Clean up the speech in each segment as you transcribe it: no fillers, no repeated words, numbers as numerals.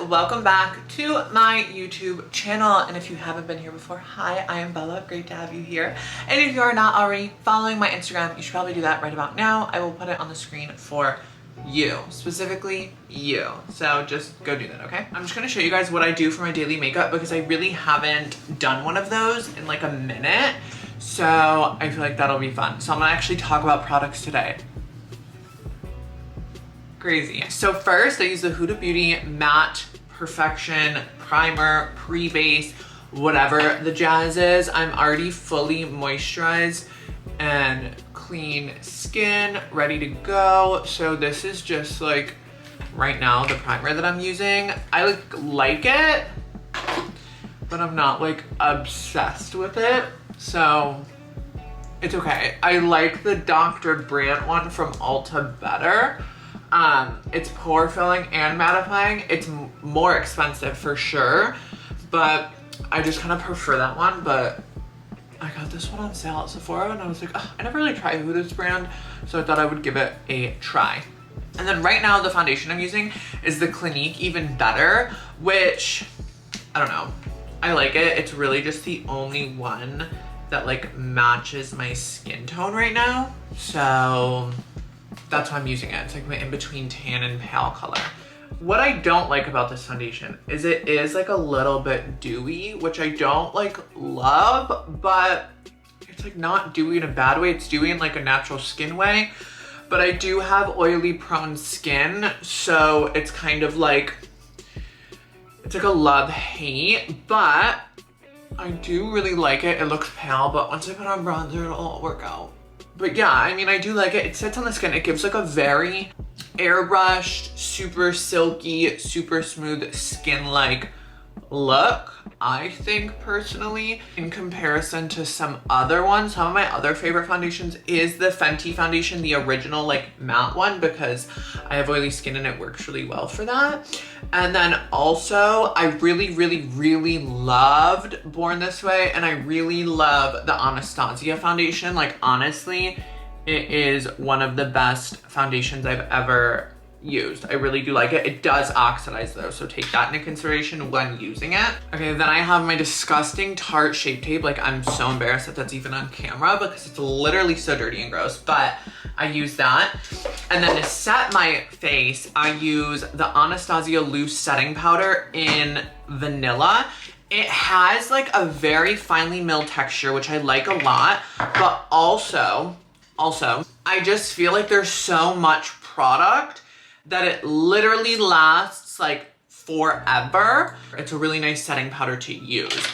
welcome back to my YouTube channel. And if you haven't been here before, hi, I am Bella. Great to have you here. And if you are not already following my Instagram, you should probably do that right about now. I will put it on the screen for you, specifically you. So just go do that, okay? I'm just gonna show you guys what I do for my daily makeup because I really haven't done one of those in like a minute. So I feel like that'll be fun. So I'm gonna actually talk about products today. Crazy. So first I use the Huda Beauty Matte Perfection Primer, Pre-Base, whatever the jazz is. I'm already fully moisturized and clean skin, ready to go. So this is just like right now the primer that I'm using. I like it, but I'm not like obsessed with it. So it's okay. I like the Dr. Brandt one from Ulta better. It's pore filling and mattifying. It's more expensive for sure, but I just kind of prefer that one. But I got this one on sale at Sephora and I was like, oh, I never really tried Huda's brand, so I thought I would give it a try. And then right now the foundation I'm using is the Clinique Even Better, which I don't know, I like it. It's really just the only one that like matches my skin tone right now, so that's why I'm using it. It's like my in-between tan and pale color. What I don't like about this foundation is it is like a little bit dewy, which I don't like love, but it's like not dewy in a bad way. It's dewy in like a natural skin way, but I do have oily prone skin. So it's kind of like, it's like a love-hate, but I do really like it. It looks pale, but once I put on bronzer, it'll all work out. But yeah, I mean, I do like it. It sits on the skin. It gives like a very airbrushed, super silky, super smooth skin-like look, I think personally, in comparison to some other ones. Some of my other favorite foundations is the Fenty foundation, the original like matte one, because I have oily skin and it works really well for that. And then also I really loved Born This Way, and I really love the Anastasia foundation. Like honestly, it is one of the best foundations I've ever used. I really do like it. It does oxidize though, so take that into consideration when using it. Okay, then I have my disgusting Tarte Shape Tape. Like I'm so embarrassed that that's even on camera because it's literally so dirty and gross, but I use that. And then to set my face, I use the Anastasia Loose Setting Powder in Vanilla. It has like a very finely milled texture, which I like a lot, but also, I just feel like there's so much product that it literally lasts like forever. It's a really nice setting powder to use.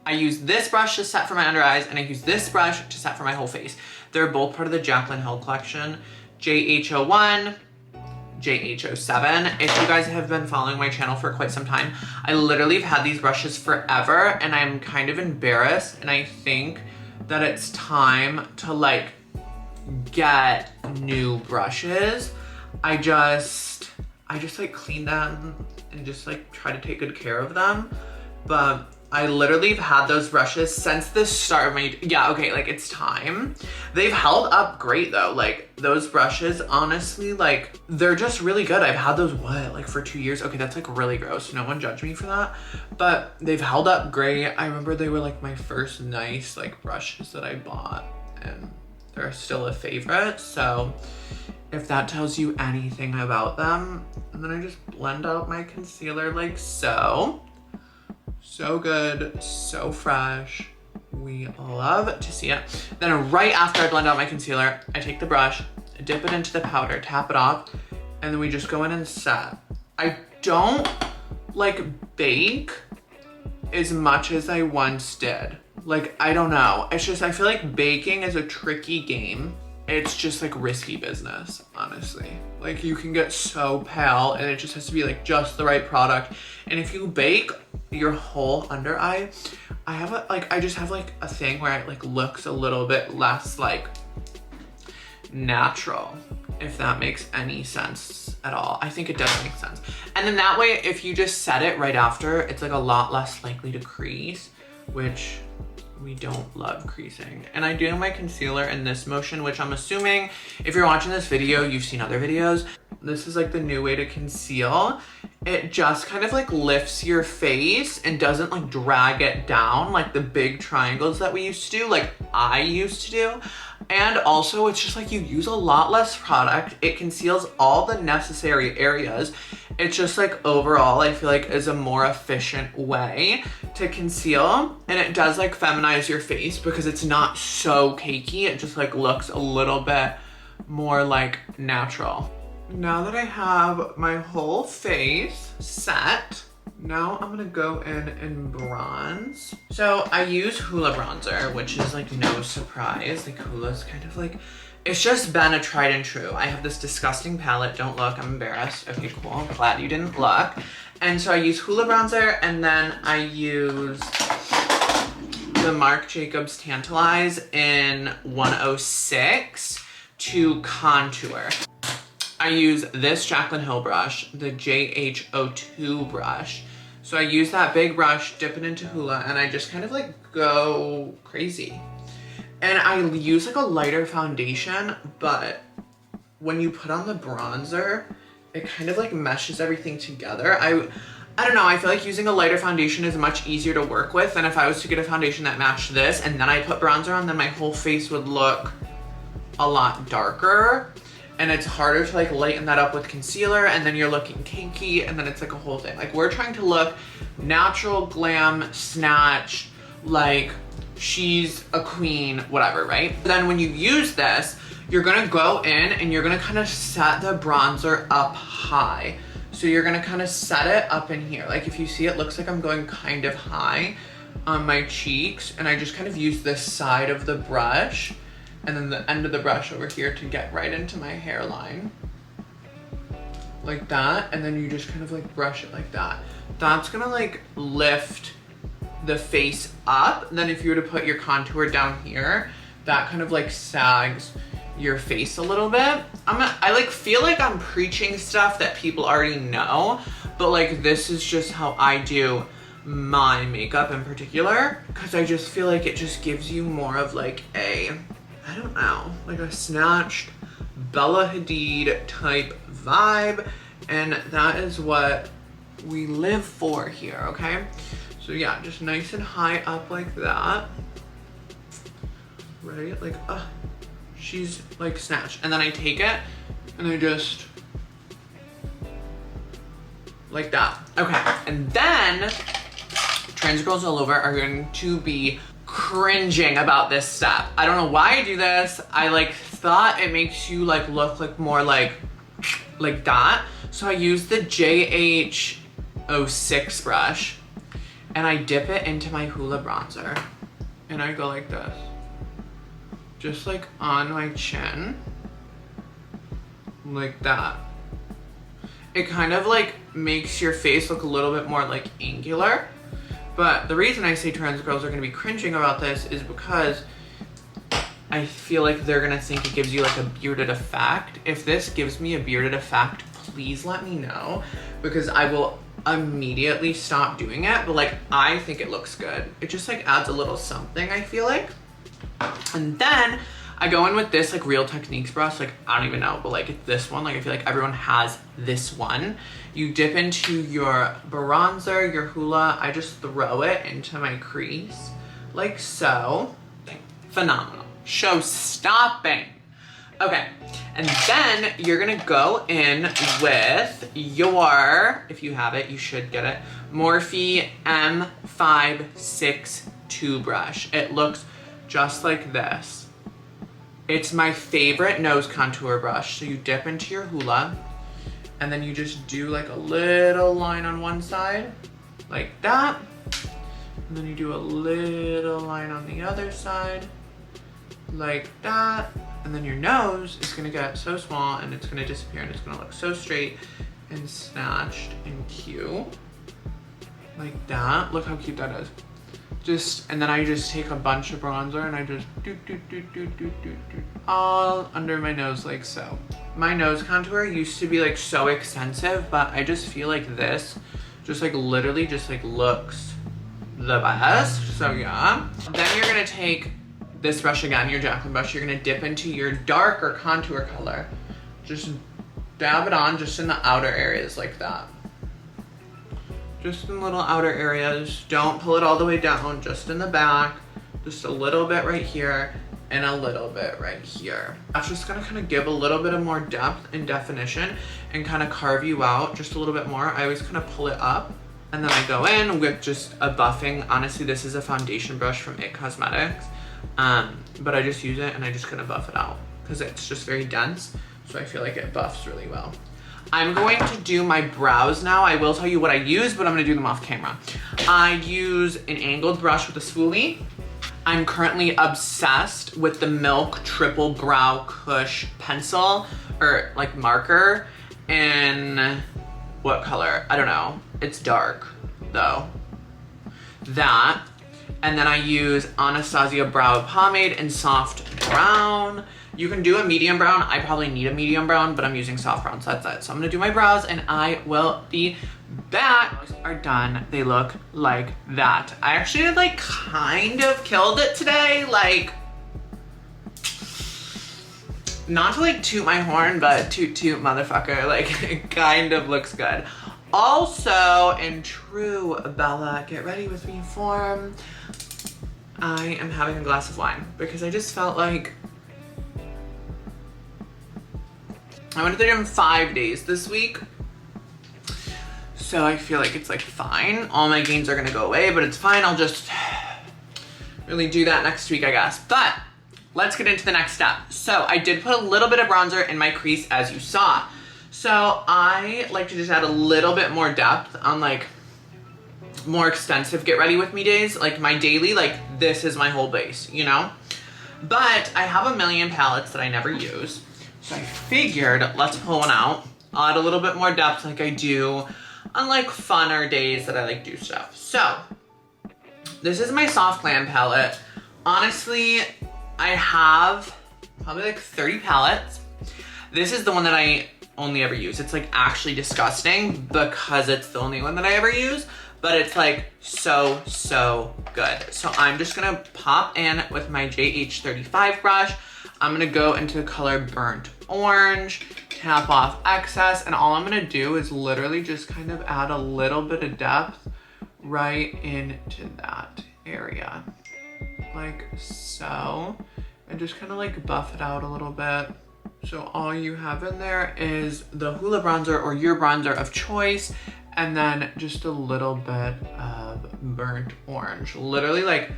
I use this brush to set for my under eyes, and I use this brush to set for my whole face. They're both part of the Jaclyn Hill collection, JH01, JH07. If you guys have been following my channel for quite some time, I literally have had these brushes forever, and I'm kind of embarrassed, and I think that it's time to like get new brushes. I just like clean them and just like try to take good care of them. But I literally have had those brushes since the start of my, yeah, okay, like it's time. They've held up great though. Like those brushes, honestly, like they're just really good. I've had those, what, like for 2 years? Okay, that's like really gross. No one judge me for that. But they've held up great. I remember they were like my first nice like brushes that I bought, and they're still a favorite. So if that tells you anything about them. And then I just blend out my concealer like so. So good, so fresh. We love to see it. Then right after I blend out my concealer, I take the brush, dip it into the powder, tap it off, and then we just go in and set. I don't like bake as much as I once did. Like, I don't know. It's just, I feel like baking is a tricky game. It's just like risky business, honestly. Like you can get so pale, and it just has to be like just the right product. And if you bake your whole under eye, I just have like a thing where it like looks a little bit less like natural, if that makes any sense at all. I think it does make sense. And then that way, if you just set it right after, it's like a lot less likely to crease, which we don't love creasing. And I do my concealer in this motion, which I'm assuming if you're watching this video, you've seen other videos. This is like the new way to conceal. It just kind of like lifts your face and doesn't like drag it down like the big triangles that we used to do, like I used to do. And also it's just like you use a lot less product. It conceals all the necessary areas. It's just like overall, I feel like is a more efficient way to conceal. And it does like feminize your face because it's not so cakey. It just like looks a little bit more like natural. Now that I have my whole face set, now I'm gonna go in and bronze. So I use Hoola bronzer, which is like no surprise. Like Hoola's kind of like, it's just been a tried and true. I have this disgusting palette. Don't look, I'm embarrassed. Okay, cool, I'm glad you didn't look. And so I use Hoola bronzer, and then I use the Marc Jacobs Tantalize in 106 to contour. I use this Jaclyn Hill brush, the JH02 brush. So I use that big brush, dip it into Hoola, and I just kind of like go crazy. And I use like a lighter foundation, but when you put on the bronzer, it kind of like meshes everything together. I don't know, I feel like using a lighter foundation is much easier to work with than if I was to get a foundation that matched this and then I put bronzer on, then my whole face would look a lot darker. And it's harder to like lighten that up with concealer, and then you're looking kinky, and then it's like a whole thing. Like we're trying to look natural, glam, snatch, like she's a queen, whatever, right? But then when you use this, you're gonna go in and you're gonna kind of set the bronzer up high. So you're gonna kind of set it up in here. Like if you see, it looks like I'm going kind of high on my cheeks, and I just kind of use this side of the brush and then the end of the brush over here to get right into my hairline. Like that, and then you just kind of like brush it like that. That's gonna like lift the face up. And then if you were to put your contour down here, that kind of like sags your face a little bit. I like feel like I'm preaching stuff that people already know, but like this is just how I do my makeup in particular, because I just feel like it just gives you more of like a, I don't know, like a snatched Bella Hadid type vibe, and that is what we live for here, okay? So yeah, just nice and high up like that, right? Like, she's like snatched. And then I take it and I just, like that. Okay, and then trans girls all over are going to be cringing about this step. I don't know why I do this. I like thought it makes you like look like more like that. So I use the JH06 brush and I dip it into my Hoola bronzer and I go like this, just like on my chin, like that. It kind of like makes your face look a little bit more like angular. But the reason I say trans girls are gonna be cringing about this is because I feel like they're gonna think it gives you like a bearded effect. If this gives me a bearded effect, please let me know, because I will immediately stop doing it. But like, I think it looks good. It just like adds a little something, I feel like. And then I go in with this like Real Techniques brush, like I don't even know, but like this one, like I feel like everyone has this one. You dip into your bronzer, your Hoola, I just throw it into my crease, like so. Phenomenal. Show stopping. Okay, and then you're gonna go in with your, if you have it, you should get it, Morphe M562 brush. It looks just like this. It's my favorite nose contour brush. So you dip into your Hoola and then you just do like a little line on one side, like that. And then you do a little line on the other side, like that. And then your nose is gonna get so small and it's gonna disappear and it's gonna look so straight and snatched and cute. Like that. Look how cute that is. And then I just take a bunch of bronzer and I just do all under my nose like so. My nose contour used to be like so extensive, but I just feel like this just like literally just like looks the best. So yeah. Then you're gonna take this brush again, your Jaclyn brush, you're gonna dip into your darker contour color. Just dab it on just in the outer areas like that. Just in little outer areas. Don't pull it all the way down, just in the back. Just a little bit right here and a little bit right here. That's just gonna kind of give a little bit of more depth and definition and kind of carve you out just a little bit more. I always kind of pull it up and then I go in with just a buffing. Honestly, this is a foundation brush from It Cosmetics, but I just use it and I just kind of buff it out because it's just very dense. So I feel like it buffs really well. I'm going to do my brows now. I will tell you what I use, but I'm gonna do them off camera. I use an angled brush with a spoolie. I'm currently obsessed with the Milk Triple Brow Kush pencil, or like marker, in what color? I don't know. It's dark though. That, and then I use Anastasia Brow Pomade in soft brown. You can do a medium brown. I probably need a medium brown, but I'm using soft brown, so that's it. So I'm gonna do my brows and I will be back. Are done. They look like that. I actually like kind of killed it today. Like, not to like toot my horn, but toot motherfucker. Like, it kind of looks good. Also, in true Bella Get Ready With Me form, I am having a glass of wine because I just felt like I went to the gym 5 days this week. So I feel like it's like fine. All my gains are gonna go away, but it's fine. I'll just really do that next week, I guess. But let's get into the next step. So I did put a little bit of bronzer in my crease, as you saw. So I like to just add a little bit more depth on like more extensive Get Ready With Me days. Like my daily, like this is my whole base, you know? But I have a million palettes that I never use. So I figured, let's pull one out. I'll add a little bit more depth like I do on like funner days that I like do stuff. So this is my Soft Glam palette. Honestly, I have probably like 30 palettes. This is the one that I only ever use. It's like actually disgusting because it's the only one that I ever use, but it's like so good. So I'm just gonna pop in with my JH35 brush. I'm gonna go into the color Burnt Orange, tap off excess, and all I'm gonna do is literally just kind of add a little bit of depth right into that area, like so, and just kind of like buff it out a little bit. So all you have in there is the Hoola bronzer or your bronzer of choice, and then just a little bit of Burnt Orange. Literally, like,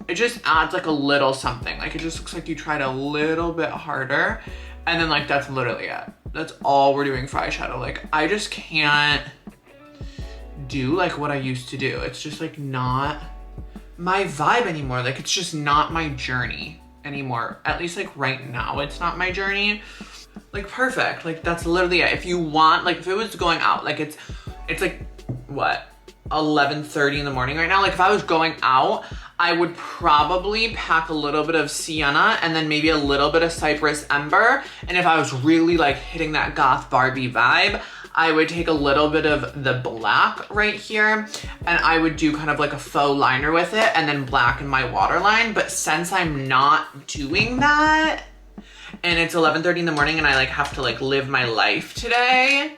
it just adds like a little something. Like, it just looks like you tried a little bit harder, and then like that's literally it. That's all we're doing for eyeshadow. Like, I just can't do like what I used to do. It's just like not my vibe anymore. Like, it's just not my journey anymore. At least like right now, it's not my journey. Like, perfect. Like, that's literally it. If you want, like, if it was going out, like it's like what, 11:30 in the morning right now. Like, if I was going out, I would probably pack a little bit of sienna and then maybe a little bit of Cypress Ember. And if I was really like hitting that goth Barbie vibe, I would take a little bit of the black right here and I would do kind of like a faux liner with it and then blacken my waterline. But since I'm not doing that and it's 11:30 in the morning and I like have to like live my life today,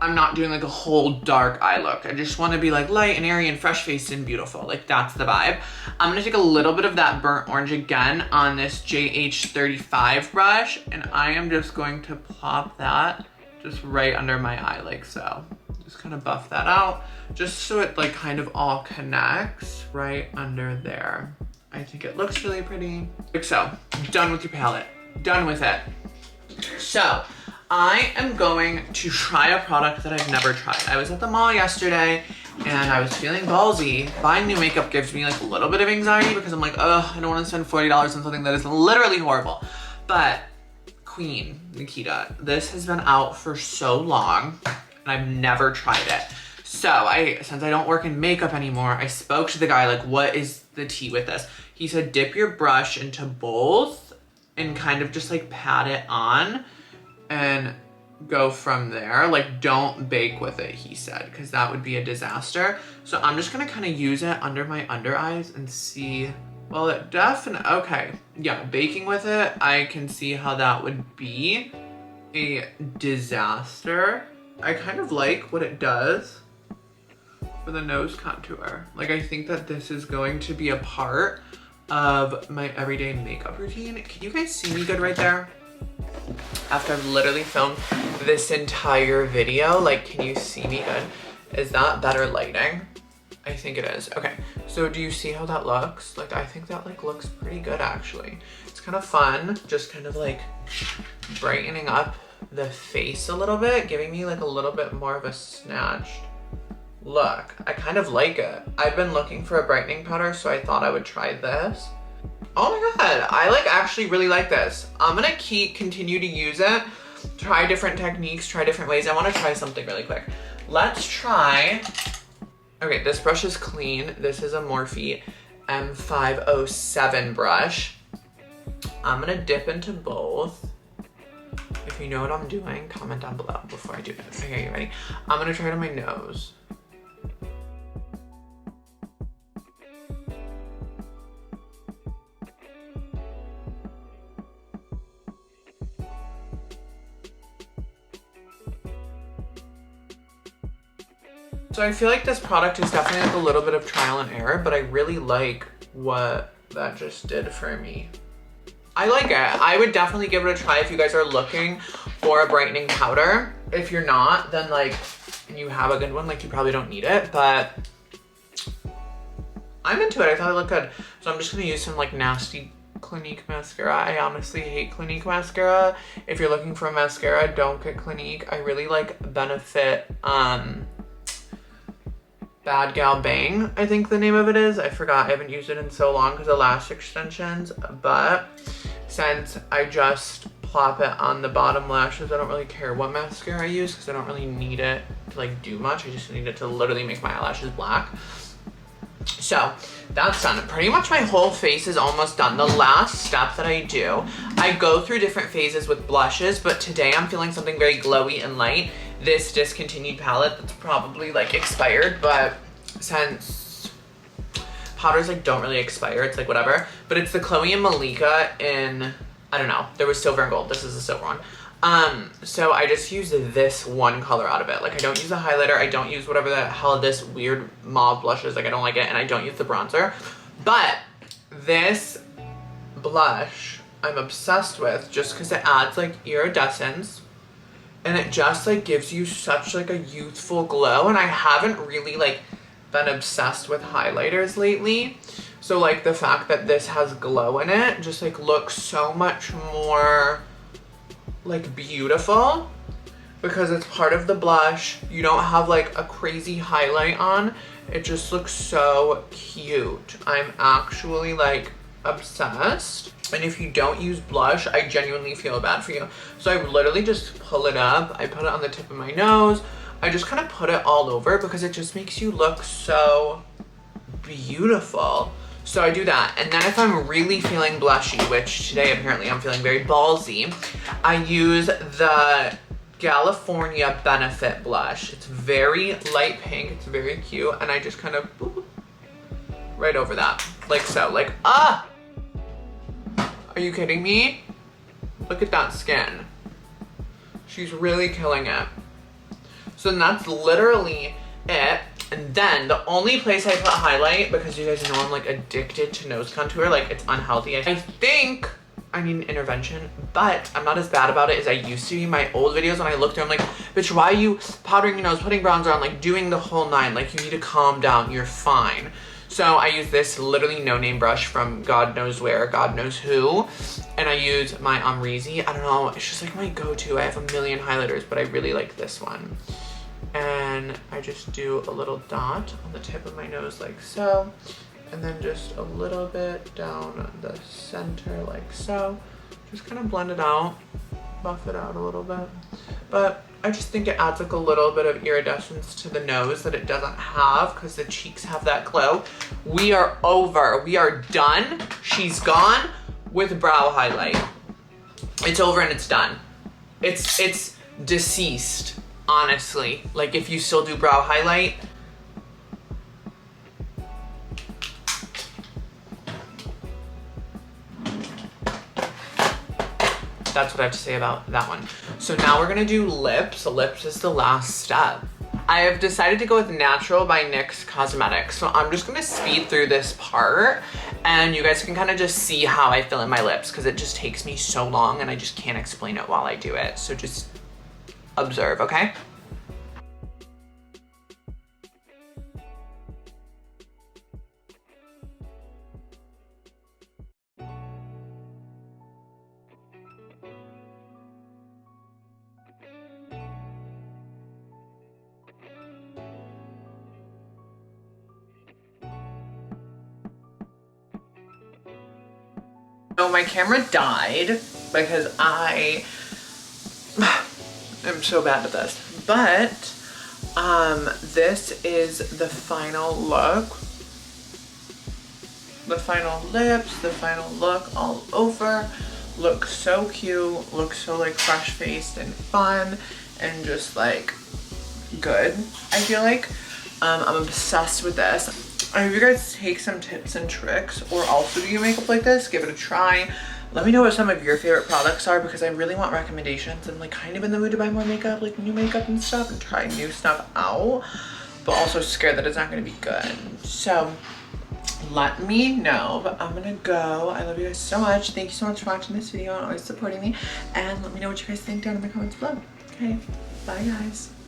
I'm not doing like a whole dark eye look. I just want to be like light and airy and fresh faced and beautiful. Like, that's the vibe. I'm gonna take a little bit of that Burnt Orange again on this JH35 brush, and I am just going to plop that just right under my eye like so. Just kind of buff that out just so it like kind of all connects right under there. I think it looks really pretty. Like so. Done with your palette. Done with it. So I am going to try a product that I've never tried. I was at the mall yesterday and I was feeling ballsy. Buying new makeup gives me like a little bit of anxiety because I'm like, oh, I don't want to spend $40 on something that is literally horrible. But Queen Nikita, this has been out for so long and I've never tried it. So since I don't work in makeup anymore, I spoke to the guy like, what is the tea with this? He said, dip your brush into both and kind of just like pat it on. And go from there. Like, don't bake with it, he said, because that would be a disaster. So I'm just gonna kind of use it under my under eyes and see. Well, it definitely, okay. Yeah, baking with it, I can see how that would be a disaster. I kind of like what it does for the nose contour. Like, I think that this is going to be a part of my everyday makeup routine. Can you guys see me good right there? After I've literally filmed this entire video, like, can you see me good? Is that better lighting? I think it is. Okay, so do you see how that looks? Like, I think that like looks pretty good actually. It's kind of fun, just kind of like brightening up the face a little bit, giving me like a little bit more of a snatched look. I kind of like it. I've been looking for a brightening powder, so I thought I would try this. Oh my god, I like actually really like this. I'm gonna continue to use it, try different techniques, try different ways. I wanna try something really quick. Let's try, okay, this brush is clean. This is a Morphe M507 brush. I'm gonna dip into both. If you know what I'm doing, comment down below before I do it. Okay, you ready? I'm gonna try it on my nose. So I feel like this product is definitely like a little bit of trial and error, but I really like what that just did for me. I like it. I would definitely give it a try if you guys are looking for a brightening powder. If you're not, then like, and you have a good one, like you probably don't need it, but I'm into it. I thought it looked good. So I'm just gonna use some like nasty Clinique mascara. I honestly hate Clinique mascara. If you're looking for a mascara, don't get Clinique. I really like Benefit, Bad Gal Bang, I think the name of it is. I forgot, I haven't used it in so long because of lash extensions, but since I just plop it on the bottom lashes, I don't really care what mascara I use because I don't really need it to like do much. I just need it to literally make my eyelashes black. So that's done. Pretty much my whole face is almost done. The last step that I do, I go through different phases with blushes, but today I'm feeling something very glowy and light. This discontinued palette that's probably like expired, but since powders like don't really expire, it's like whatever. But it's the Chloe and Malika in, I don't know, there was silver and gold. This is the silver one. So I just use this one color out of it. Like I don't use a highlighter. I don't use whatever the hell this weird mauve blush is. Like I don't like it, and I don't use the bronzer. But this blush I'm obsessed with just because it adds like iridescence. And it just like gives you such like a youthful glow. And I haven't really like been obsessed with highlighters lately. So like the fact that this has glow in it just like looks so much more like beautiful because it's part of the blush. You don't have like a crazy highlight on. It just looks so cute. I'm actually like obsessed. And if you don't use blush, I genuinely feel bad for you. So I literally just pull it up. I put it on the tip of my nose. I just kind of put it all over because it just makes you look so beautiful. So I do that. And then if I'm really feeling blushy, which today apparently I'm feeling very ballsy, I use the California Benefit blush. It's very light pink. It's very cute. And I just kind of boop, right over that. Like so. Like, ah! Are you kidding me? Look at that skin. She's really killing it. So that's literally it. And then the only place I put highlight, because you guys know I'm like addicted to nose contour, like it's unhealthy. I think I need an intervention, but I'm not as bad about it as I used to be. My old videos when I look through, I'm like, bitch, why are you powdering your nose, putting bronzer on, like doing the whole nine? Like you need to calm down, you're fine. So I use this literally no-name brush from God knows where, God knows who. And I use my Amrezy. I don't know, it's just like my go-to. I have a million highlighters, but I really like this one. And I just do a little dot on the tip of my nose like so. And then just a little bit down the center like so. Just kind of blend it out, buff it out a little bit. But I just think it adds like a little bit of iridescence to the nose that it doesn't have because the cheeks have that glow. We are over. We are done. She's gone with brow highlight. It's over and it's done. It's deceased, honestly. Like if you still do brow highlight, that's what I have to say about that one. So now we're gonna do lips. Lips is the last step. I have decided to go with Natural by NYX Cosmetics. So I'm just gonna speed through this part and you guys can kind of just see how I fill in my lips because it just takes me so long and I just can't explain it while I do it. So just observe, okay? So my camera died because I am so bad at this, but this is the final look. The final lips, the final look all over. Looks so cute, looks so like fresh faced and fun and just like good, I feel like. I'm obsessed with this. I hope you guys take some tips and tricks or also do makeup like this. Give it a try. Let me know what some of your favorite products are because I really want recommendations. I'm like kind of in the mood to buy more makeup, like new makeup and stuff and try new stuff out, but also scared that it's not gonna be good. So let me know, but I'm gonna go. I love you guys so much. Thank you so much for watching this video and always supporting me. And let me know what you guys think down in the comments below. Okay, bye guys.